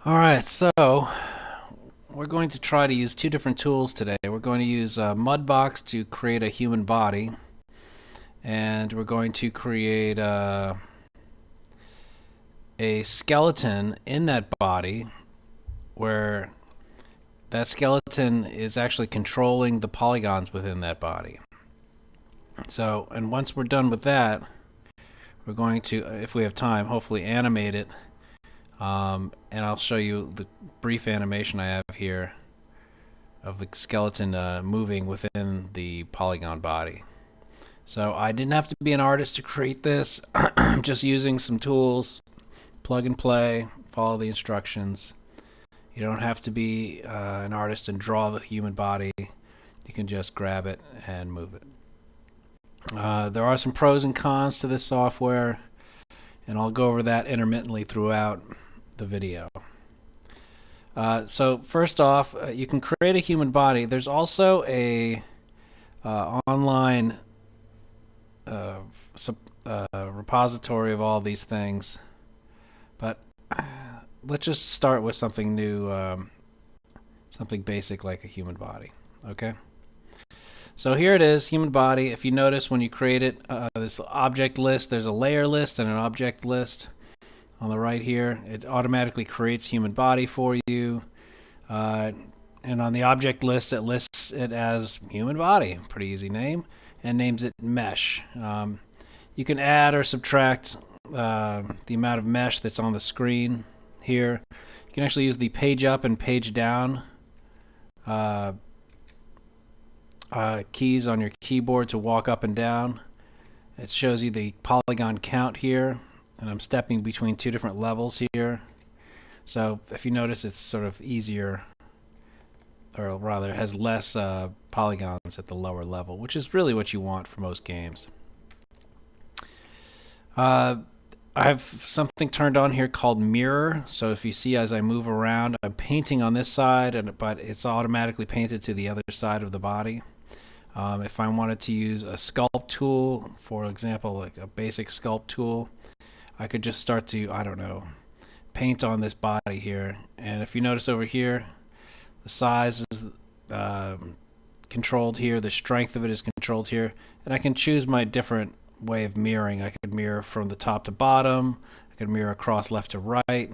Alright, so we're going to try to use two different tools today. We're going to use Mudbox to create a human body, and we're going to create a skeleton in that body where that skeleton is actually controlling the polygons within that body. So, and once we're done with that, we're going to, if we have time, hopefully animate it. And I'll show you the brief animation I have here of the skeleton moving within the polygon body. So I didn't have to be an artist to create this. I'm just using some tools, plug and play, follow the instructions. You don't have to be an artist and draw the human body. You can just grab it and move it. There are some pros and cons to this software, and I'll go over that intermittently throughout the video. So first off, you can create a human body. There's also a online repository of all these things, but let's just start with something new, something basic like a human body. Okay. So here it is, human body. If you notice when you create it, this object list, there's a layer list and an object list on the right here. It automatically creates human body for you. And on the object list, it lists it as human body, pretty easy name, and names it mesh. You can add or subtract the amount of mesh that's on the screen here. You can actually use the page up and page down keys on your keyboard to walk up and down. It shows you the polygon count here, and I'm stepping between two different levels here. So if you notice, it's sort of easier, or rather has less polygons at the lower level, which is really what you want for most games. I have something turned on here called mirror. So if you see as I move around, I'm painting on this side, but it's automatically painted to the other side of the body. If I wanted to use a sculpt tool, for example, like a basic sculpt tool, I could just start to, I don't know, paint on this body here. And if you notice over here, the size is controlled here, the strength of it is controlled here, and I can choose my different way of mirroring. I could mirror from the top to bottom, I could mirror across left to right,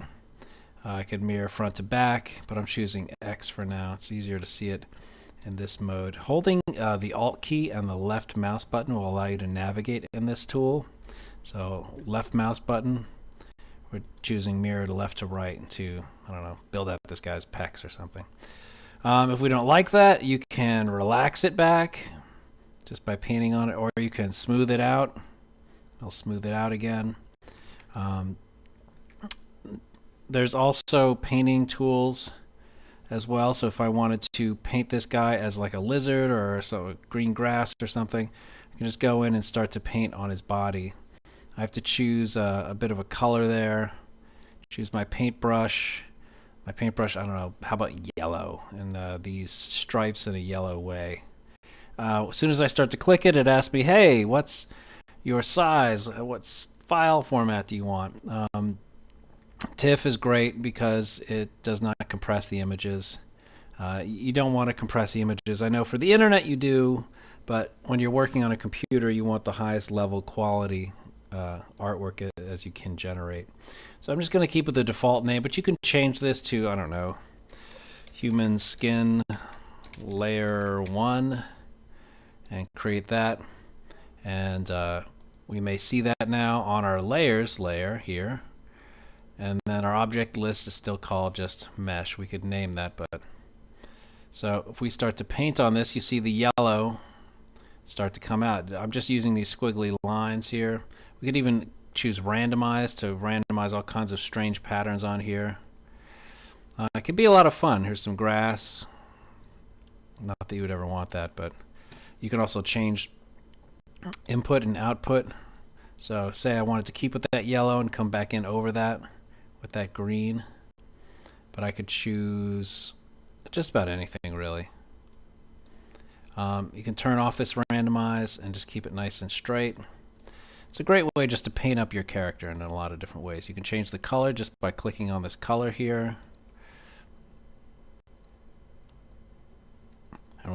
I could mirror front to back, but I'm choosing X for now. It's easier to see it in this mode. Holding the Alt key and the left mouse button will allow you to navigate in this tool. So left mouse button, we're choosing mirror to left to right to, I don't know, build out this guy's pecs or something. If we don't like that, you can relax it back just by painting on it, or you can smooth it out. I'll smooth it out again. There's also painting tools as well. So if I wanted to paint this guy as like a lizard or green grass or something, I can just go in and start to paint on his body. I have to choose a bit of a color there. Choose my paintbrush. My paintbrush, I don't know, how about yellow? And these stripes in a yellow way. As soon as I start to click it, it asks me, hey, what's your size? What file format do you want? TIFF is great because it does not compress the images. You don't want to compress the images. I know for the internet you do, but when you're working on a computer, you want the highest level quality artwork as you can generate. So I'm just going to keep with the default name, but you can change this to, I don't know, human skin layer 1 and create that. And we may see that now on our layers layer here. And then our object list is still called just mesh. We could name that, but so if we start to paint on this, you see the yellow start to come out. I'm just using these squiggly lines here. We could even choose randomize to randomize all kinds of strange patterns on here. It could be a lot of fun. Here's some grass. Not that you would ever want that, but you can also change input and output. So say I wanted to keep with that yellow and come back in over that with that green, but I could choose just about anything really. You can turn off this randomize and just keep it nice and straight. It's a great way just to paint up your character in a lot of different ways. You can change the color just by clicking on this color here.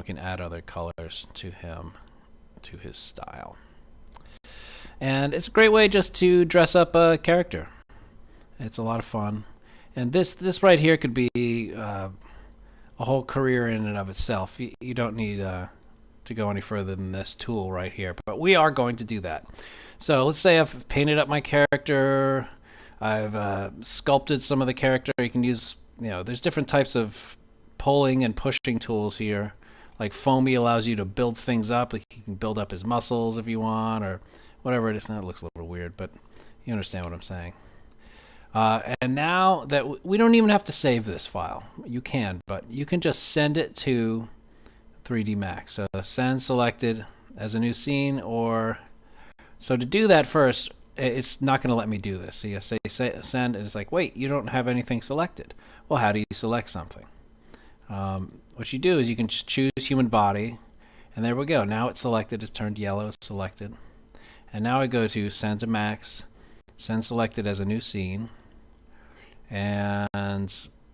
we can add other colors to him, to his style. And it's a great way just to dress up a character. It's a lot of fun. And this right here could be a whole career in and of itself. You don't need to go any further than this tool right here, but we are going to do that. So let's say I've painted up my character, I've sculpted some of the character. You can use, there's different types of pulling and pushing tools here. Like Foamy allows you to build things up. Like you can build up his muscles if you want, or whatever it is. Now it looks a little weird, but you understand what I'm saying. And now that we don't even have to save this file. You can, but you can just send it to 3D Max. So send selected as a new scene, so to do that first, it's not going to let me do this. So you say send, and it's like, wait, you don't have anything selected. Well, how do you select something? What you do is you can just choose human body, and there we go. Now it's selected. It's turned yellow. It's selected. And now I go to send to Max, send selected as a new scene, and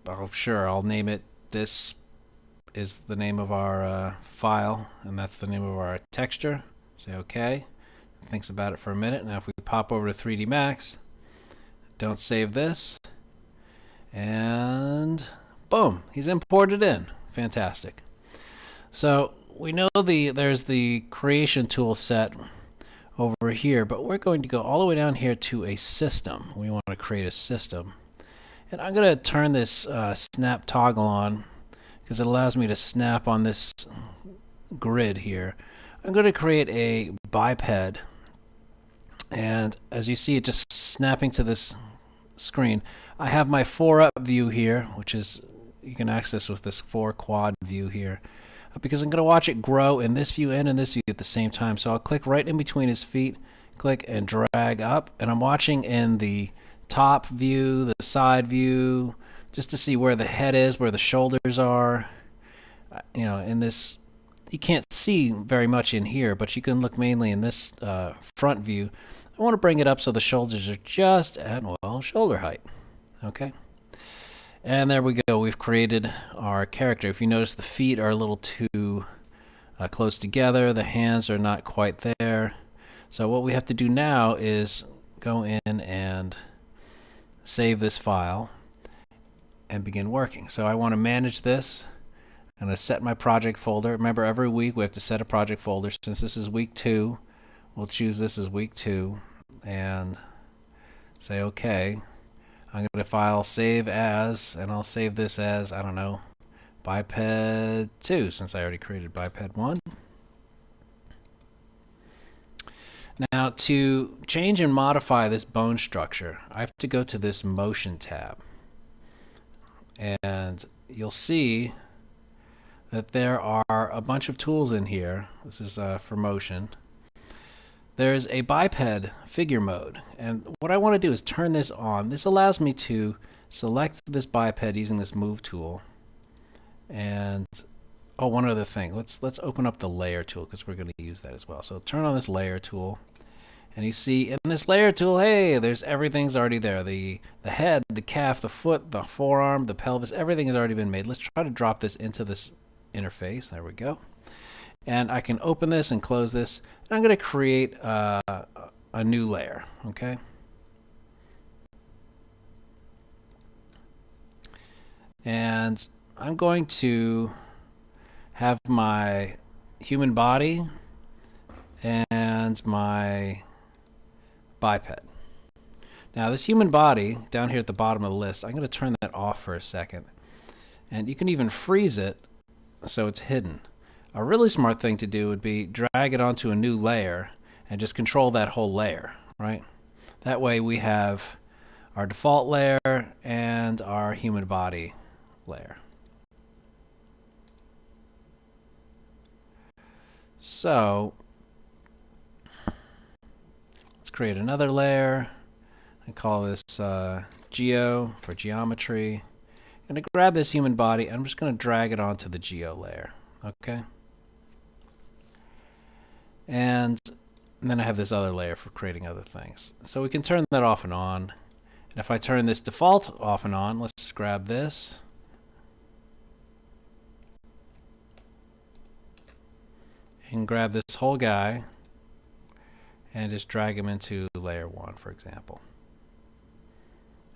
I'll name it. This is the name of our file, and that's the name of our texture. Say OK. Thinks about it for a minute. Now if we pop over to 3D Max, don't save this, and boom, he's imported in. Fantastic. So we know there's the creation tool set over here, but we're going to go all the way down here to a system. We want to create a system, and I'm going to turn this snap toggle on because it allows me to snap on this grid here. I'm going to create a biped, and as you see it just snapping to this screen. I have my 4-up view here, which is you can access with this 4-quad view here, because I'm going to watch it grow in this view and in this view at the same time. So I'll click right in between his feet, click and drag up, and I'm watching in the top view, the side view, just to see where the head is, where the shoulders are. In this, you can't see very much in here, but you can look mainly in this front view. I want to bring it up so the shoulders are just at, shoulder height. Okay. And there we go. We've created our character. If you notice, the feet are a little too close together. The hands are not quite there. So what we have to do now is go in and save this file and begin working. So I want to manage this. I'm going to set my project folder. Remember, every week we have to set a project folder. Since this is week 2, we'll choose this as week 2 and say OK. I'm going to file save as, and I'll save this as, I don't know, Biped 2, since I already created Biped 1. Now, to change and modify this bone structure, I have to go to this Motion tab. And you'll see that there are a bunch of tools in here. This is for motion. There's a biped figure mode, and what I want to do is turn this on. This allows me to select this biped using this move tool. And one other thing, let's open up the layer tool because we're going to use that as well. So turn on this layer tool, and you see in this layer tool, hey, there's everything's already there. The head, the calf, the foot, the forearm, the pelvis, everything has already been made. Let's try to drop this into this interface. There we go. And I can open this and close this. And I'm going to create a new layer. Okay. And I'm going to have my human body and my biped. Now this human body down here at the bottom of the list, I'm going to turn that off for a second. And you can even freeze it so it's hidden. A really smart thing to do would be drag it onto a new layer and just control that whole layer, right? That way we have our default layer and our human body layer. So let's create another layer and call this Geo for geometry. I'm going to grab this human body and I'm just going to drag it onto the Geo layer. Okay. And then I have this other layer for creating other things. So we can turn that off and on. And if I turn this default off and on, let's grab this. You can grab this whole guy and just drag him into layer 1, for example.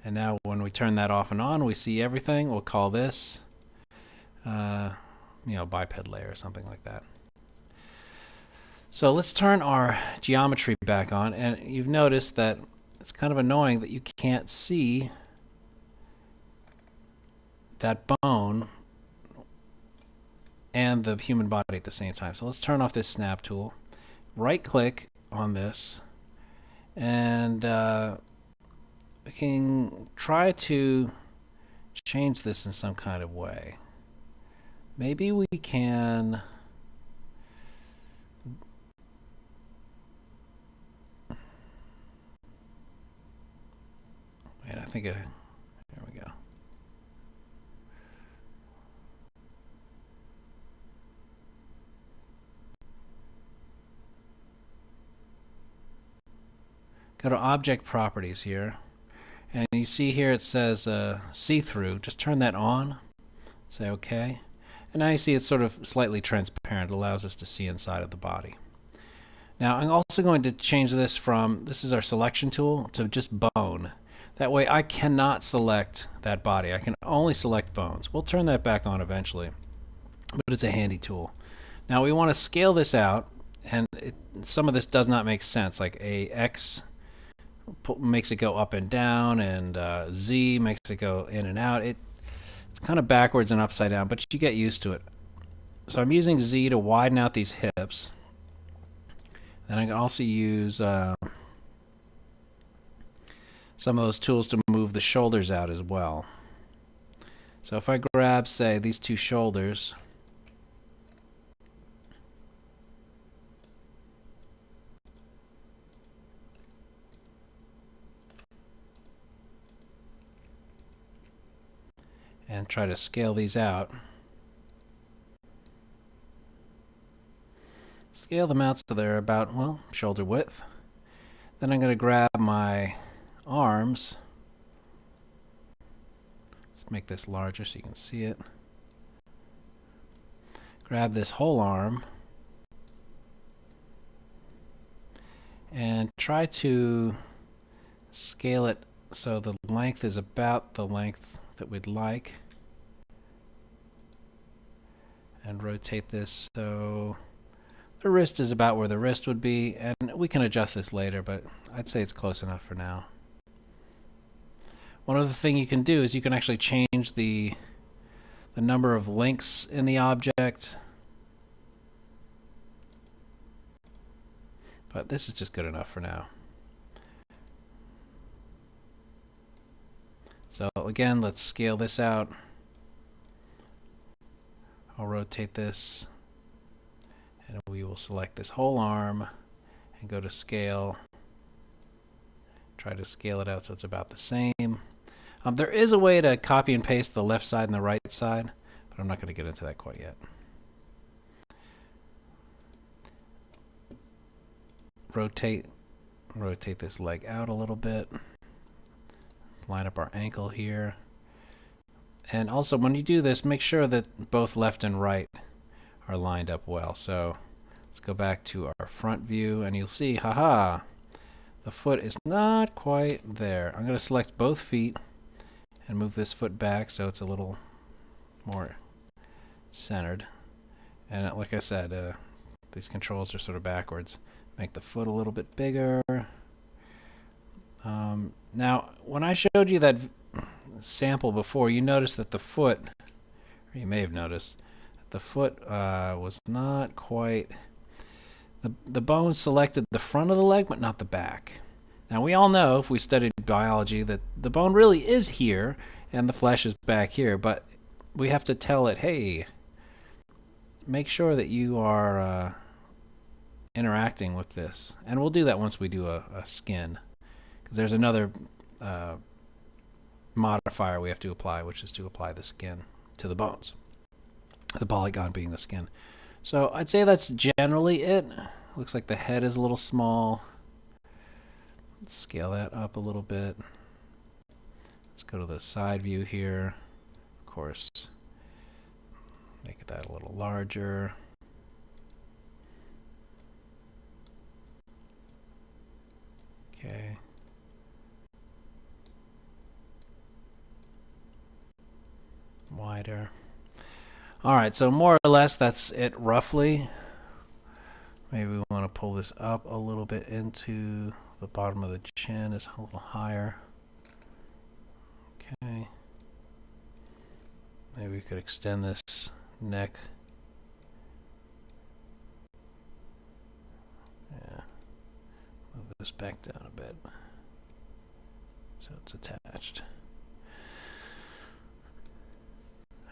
And now when we turn that off and on, we see everything. We'll call this, biped layer or something like that. So let's turn our geometry back on, and you've noticed that it's kind of annoying that you can't see that bone and the human body at the same time. So let's turn off this snap tool, right click on this, and we can try to change this in some kind of way. Maybe we can wait, I think there we go. Go to Object Properties here, and you see here it says See-Through. Just turn that on, say OK, and now you see it's sort of slightly transparent. It allows us to see inside of the body. Now I'm also going to change this from, this is our selection tool, to just bone. That way I cannot select that body. I can only select bones. We'll turn that back on eventually, but it's a handy tool. Now we want to scale this out, and some of this does not make sense, like a X makes it go up and down, and Z makes it go in and out. It's kind of backwards and upside down, but you get used to it. So I'm using Z to widen out these hips. Then I can also use some of those tools to move the shoulders out as well. So if I grab, say, these two shoulders, and try to scale these out. Scale them out so they're about, well, shoulder width. Then I'm going to grab my arms. Let's make this larger so you can see it. Grab this whole arm and try to scale it so the length is about the length that we'd like. And rotate this so the wrist is about where the wrist would be, and we can adjust this later, but I'd say it's close enough for now. One other thing you can do is you can actually change the number of links in the object, but this is just good enough for now. So again, let's scale this out. I'll rotate this, and we will select this whole arm and go to scale. Try to scale it out so it's about the same. There is a way to copy and paste the left side and the right side, but I'm not going to get into that quite yet. Rotate this leg out a little bit. Line up our ankle here. And also, when you do this, make sure that both left and right are lined up well. So let's go back to our front view, and you'll see, haha, the foot is not quite there. I'm going to select both feet and move this foot back so it's a little more centered. And like I said, these controls are sort of backwards. Make the foot a little bit bigger. Now, when I showed you that sample before, you noticed that the foot, or you may have noticed, that the foot was not quite, the bone selected the front of the leg, but not the back. Now, we all know, if we studied biology, that the bone really is here, and the flesh is back here, but we have to tell it, hey, make sure that you are interacting with this. And we'll do that once we do a skin, because there's another modifier we have to apply, which is to apply the skin to the bones, the polygon being the skin. So I'd say that's generally it. Looks like the head is a little small. Let's scale that up a little bit. Let's go to the side view here. Of course, make that a little larger. wider. All right, so more or less that's it roughly. Maybe we want to pull this up a little bit into the bottom of the chin, is a little higher. Okay. Maybe we could extend this neck. Yeah. Move this back down a bit so it's attached.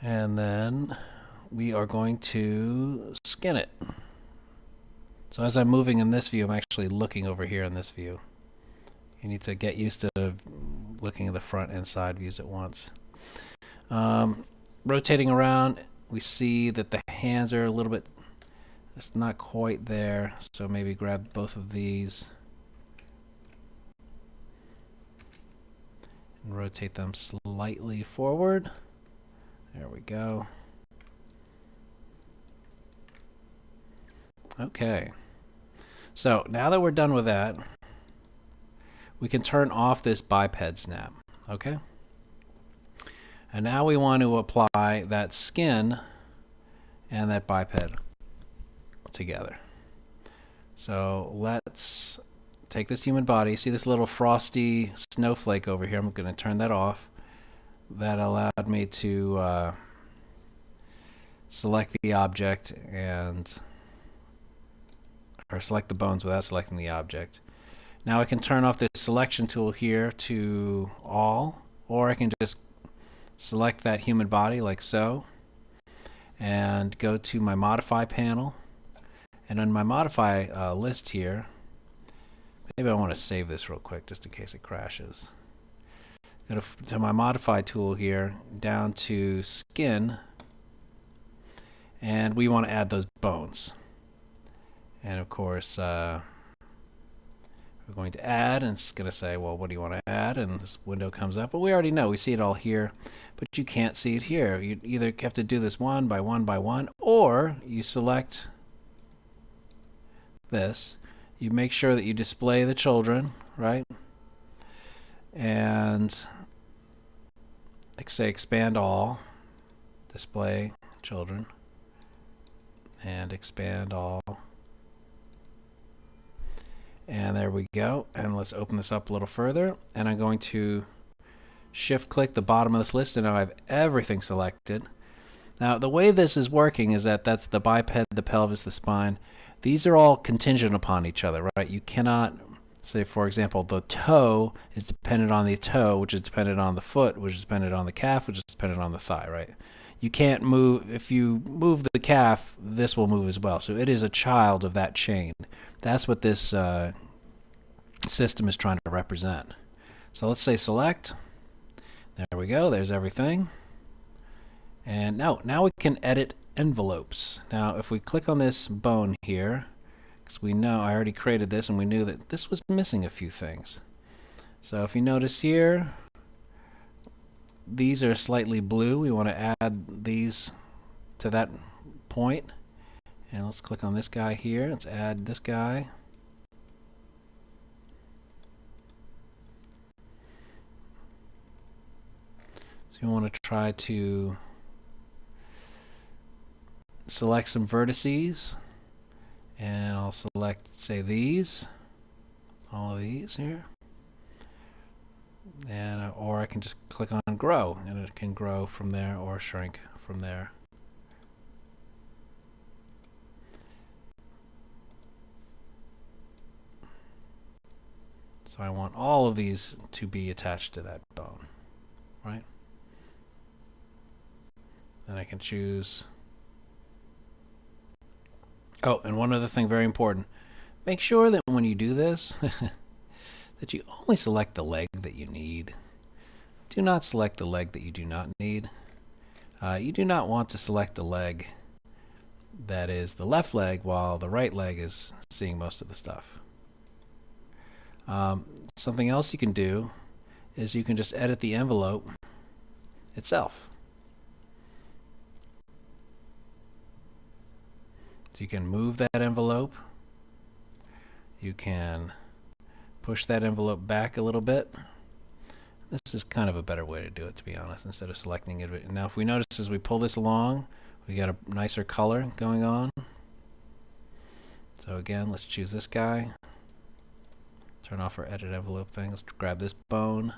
And then we are going to skin it. So as I'm moving in this view, I'm actually looking over here in this view. You need to get used to looking at the front and side views at once. Rotating around, we see that the hands are a little bit, it's not quite there, so maybe grab both of these and rotate them slightly forward. There we go. Okay. So now that we're done with that, we can turn off this biped snap. Okay? And now we want to apply that skin and that biped together. So let's take this human body. See this little frosty snowflake over here? I'm going to turn that off. That allowed me to select the object or select the bones without selecting the object. Now I can turn off this selection tool here to all, or I can just select that human body like so and go to my modify panel, and on my modify list here, maybe I want to save this real quick just in case it crashes. Go to my modify tool here, down to skin, and we want to add those bones. And of course we're going to add, and it's going to say, well, what do you want to add? And this window comes up, but we already know, we see it all here, but you can't see it here. You either have to do this one by one by one, or you select this. You make sure that you display the children, right? And like say expand all, display children, and expand all. And there we go. And let's open this up a little further. And I'm going to shift click the bottom of this list, and now I have everything selected. Now the way this is working is that that's the biped, the pelvis, the spine. These are all contingent upon each other, right? You cannot say, for example, the toe is dependent on the toe, which is dependent on the foot, which is dependent on the calf, which is dependent on the thigh, right? You can't move, if you move the calf, this will move as well. So it is a child of that chain. That's what this system is trying to represent. So let's say select. There we go, there's everything. And now we can edit envelopes. Now if we click on this bone here, because we know I already created this and we knew that this was missing a few things. So if you notice here, these are slightly blue. We want to add these to that point. And let's click on this guy here. Let's add this guy. So you want to try to select some vertices. And I'll select, say, these. All of these here. And or I can just click on grow, and it can grow from there or shrink from there. So I want all of these to be attached to that bone, right? Then I can choose. Oh, and one other thing very important. Make sure that when you do this, that you only select the leg that you need. Do not select the leg that you do not need. You do not want to select the leg that is the left leg while the right leg is seeing most of the stuff. Something else you can do is you can just edit the envelope itself. So you can move that envelope. You can push that envelope back a little bit. This is kind of a better way to do it, to be honest, instead of selecting it. Now, if we notice as we pull this along, we got a nicer color going on. So again, let's choose this guy. Turn off our edit envelope thing. Let's grab this bone.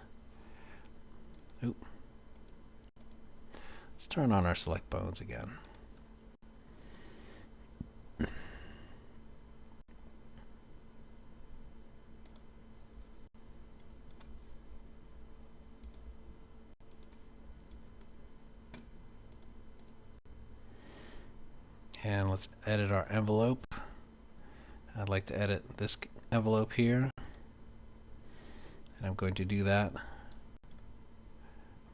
Oop. Let's turn on our select bones again. And let's edit our envelope. I'd like to edit this envelope here. And I'm going to do that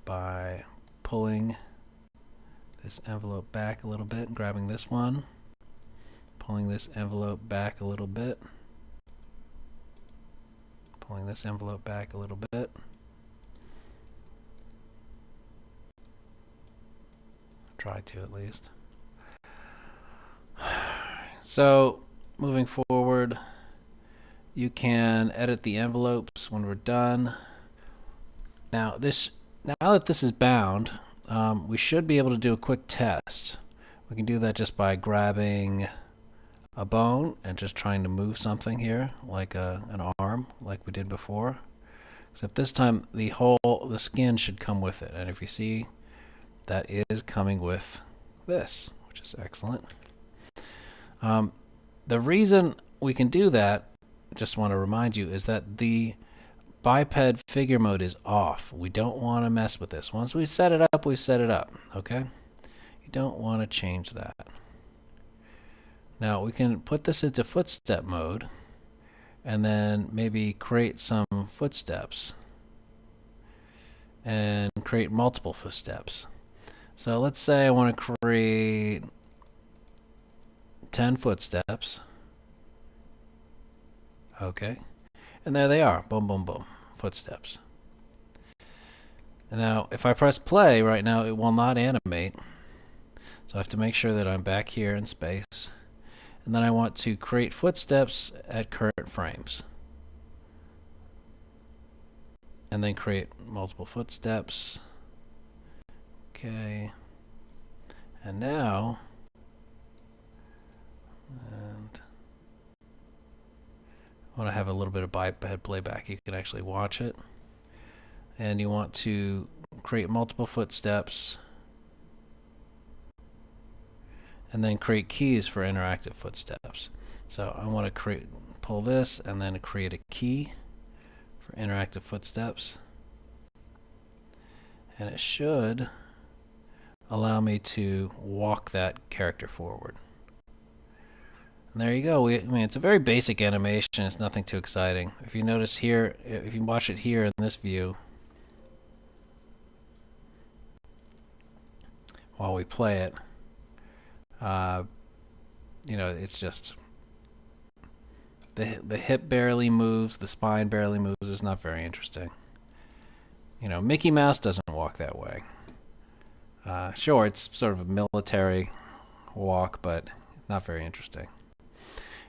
by pulling this envelope back a little bit, grabbing this one, pulling this envelope back a little bit, pulling this envelope back a little bit. Try to at least. So moving forward, you can edit the envelopes when we're done. Now that this is bound, we should be able to do a quick test. We can do that just by grabbing a bone and just trying to move something here, like an arm, like we did before. Except this time the skin should come with it. And if you see, that is coming with this, which is excellent. The reason we can do that, just want to remind you, is that the biped figure mode is off. We don't want to mess with this. Once we set it up, we set it up, okay? You don't want to change that. Now we can put this into footstep mode and then maybe create some footsteps and create multiple footsteps. So let's say I want to create 10 footsteps. Okay. And there they are. Boom, boom, boom. Footsteps. And now, if I press play right now, it will not animate. So I have to make sure that I'm back here in space. And then I want to create footsteps at current frames. And then create multiple footsteps. Okay. And now, I want to have a little bit of biped playback. You can actually watch it. And you want to create multiple footsteps and then create keys for interactive footsteps. So I want to pull this and then create a key for interactive footsteps. And it should allow me to walk that character forward. And there you go. I mean, it's a very basic animation. It's nothing too exciting. If you notice here, if you watch it here in this view, while we play it, you know, it's just the hip barely moves, the spine barely moves. It's not very interesting. You know, Mickey Mouse doesn't walk that way. Sure, it's sort of a military walk, but not very interesting.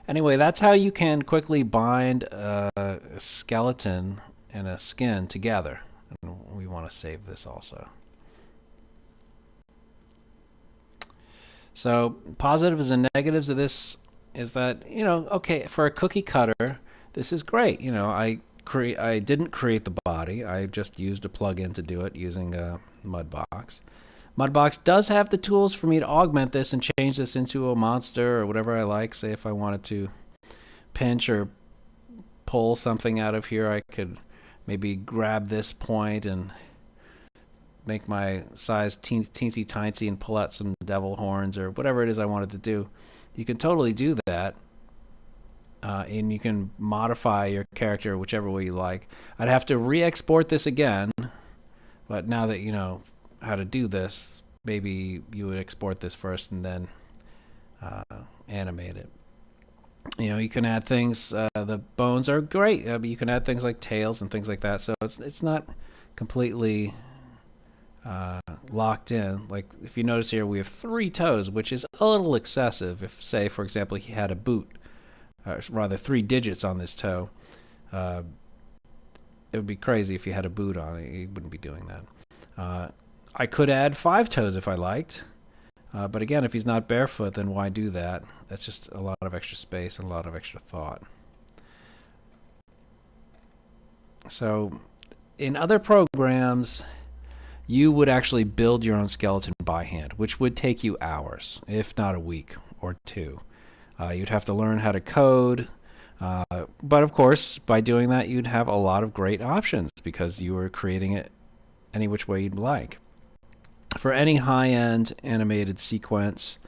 Anyway, that's how you can quickly bind a skeleton and a skin together. And we want to save this also. So positives and negatives of this is that, you know, okay, for a cookie cutter, this is great. You know, I didn't create the body. I just used a plugin to do it using Mudbox. Mudbox does have the tools for me to augment this and change this into a monster or whatever I like. Say if I wanted to pinch or pull something out of here, I could maybe grab this point and make my size teensy tiny and pull out some devil horns or whatever it is I wanted to do. You can totally do that. And you can modify your character whichever way you like. I'd have to re-export this again, but now that you know how to do this, maybe you would export this first and then animate it. You know, you can add things. The bones are great, but you can add things like tails and things like that. So it's not completely locked in. Like if you notice here, we have 3 toes, which is a little excessive. If, say, for example, he had a boot, or rather 3 digits on this toe. it would be crazy if you had a boot on it. You wouldn't be doing that. I could add 5 toes if I liked. But again, if he's not barefoot, then why do that? That's just a lot of extra space and a lot of extra thought. So in other programs, you would actually build your own skeleton by hand, which would take you hours, if not a week or 2. You'd have to learn how to code. But of course, by doing that, you'd have a lot of great options because you were creating it any which way you'd like. For any high-end animated sequence,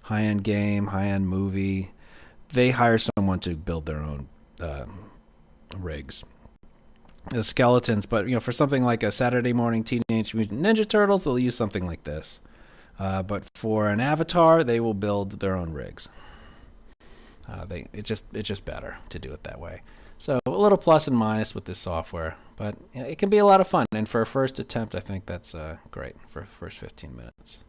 high-end game, high-end movie, they hire someone to build their own rigs. The skeletons, but for something like a Saturday Morning Teenage Mutant Ninja Turtles, they'll use something like this. But for an avatar, they will build their own rigs. It's just better to do it that way. So a little plus and minus with this software, but it can be a lot of fun. And for a first attempt, I think that's great for the first 15 minutes.